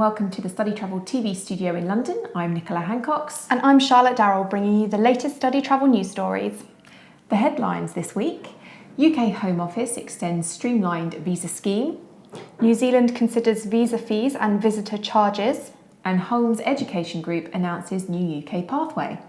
welcome to the StudyTravel TV studio in London. I'm Nicola Hancox. And I'm Charlotte Darrell, bringing you the latest StudyTravel news stories. The headlines this week: UK Home Office extends streamlined visa scheme. New Zealand considers visa fees and visitor charges. And Holmes Education Group announces new UK pathway.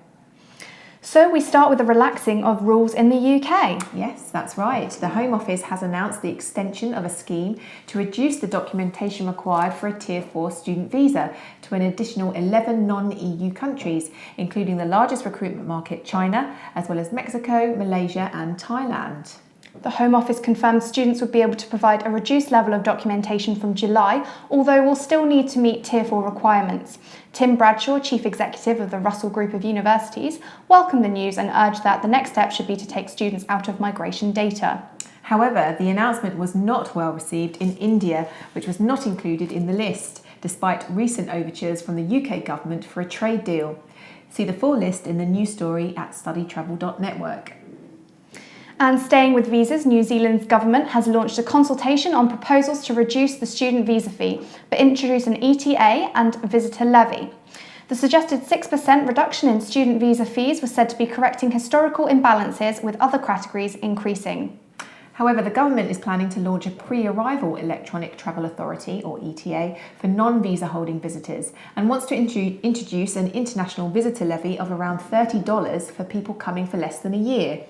So we start with the relaxing of rules in the UK. Yes, that's right. The Home Office has announced the extension of a scheme to reduce the documentation required for a Tier 4 student visa to an additional 11 non-EU countries, including the largest recruitment market, China, as well as Mexico, Malaysia and Thailand. The Home Office confirmed students would be able to provide a reduced level of documentation from July, although will still need to meet Tier 4 requirements. Tim Bradshaw, Chief Executive of the Russell Group of Universities, welcomed the news and urged that the next step should be to take students out of migration data. However, the announcement was not well received in India, which was not included in the list, despite recent overtures from the UK government for a trade deal. See the full list in the news story at studytravel.network. And staying with visas, New Zealand's government has launched a consultation on proposals to reduce the student visa fee, but introduce an ETA and visitor levy. The suggested 6% reduction in student visa fees was said to be correcting historical imbalances, with other categories increasing. However, the government is planning to launch a pre-arrival electronic travel authority, or ETA, for non-visa holding visitors, and wants to introduce an international visitor levy of around $30 for people coming for less than a year.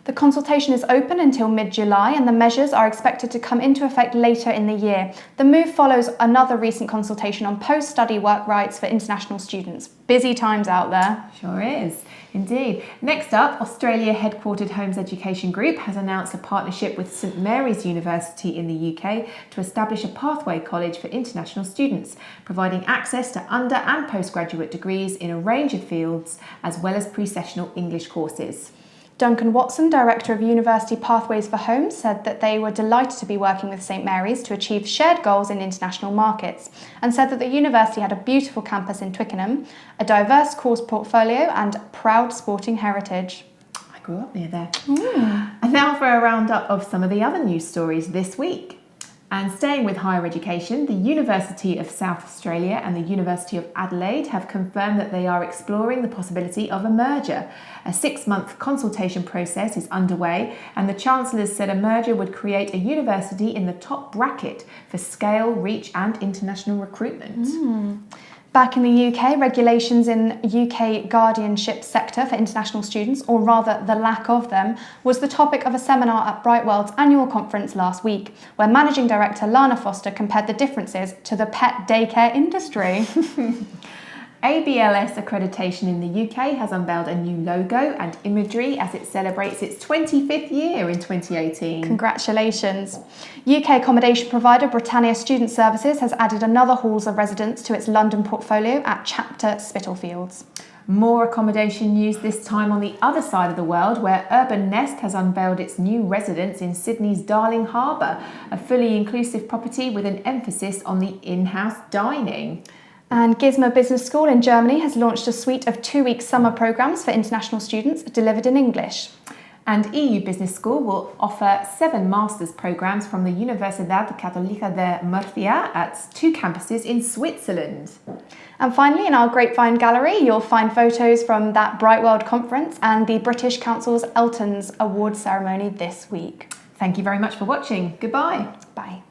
The consultation is open until mid-July and the measures are expected to come into effect later in the year. The move follows another recent consultation on post-study work rights for international students. Busy times out there. Sure is, indeed. Next up, Australia-headquartered Holmes Education Group has announced a partnership with St Mary's University in the UK to establish a pathway college for international students, providing access to under- and postgraduate degrees in a range of fields, as well as pre-sessional English courses. Duncan Watson, Director of University Pathways for Holmes, said that they were delighted to be working with St Mary's to achieve shared goals in international markets, and said that the university had a beautiful campus in Twickenham, a diverse course portfolio and proud sporting heritage. I grew up near there. And now for a roundup of some of the other news stories this week. And staying with higher education, the University of South Australia and the University of Adelaide have confirmed that they are exploring the possibility of a merger. A 6-month consultation process is underway, and the Chancellors said a merger would create a university in the top bracket for scale, reach and international recruitment. Back in the UK, regulations in UK guardianship sector for international students, or rather the lack of them, was the topic of a seminar at Brightworld's annual conference last week, where Managing Director Lana Foster compared the differences to the pet daycare industry. ABLS accreditation in the UK has unveiled a new logo and imagery as it celebrates its 25th year in 2018. Congratulations. UK accommodation provider Britannia Student Services has added another halls of residence to its London portfolio at Chapter Spitalfields. More accommodation news, this time on the other side of the world, where Urban Nest has unveiled its new residence in Sydney's Darling Harbour, a fully inclusive property with an emphasis on the in-house dining. And Gizmo Business School in Germany has launched a suite of 2-week summer programmes for international students delivered in English. And EU Business School will offer 7 master's programmes from the Universidad Católica de Murcia at 2 campuses in Switzerland. And finally, in our Grapevine Gallery, you'll find photos from that Brightworld conference and the British Council's Elton's Award ceremony this week. Thank you very much for watching. Goodbye. Bye.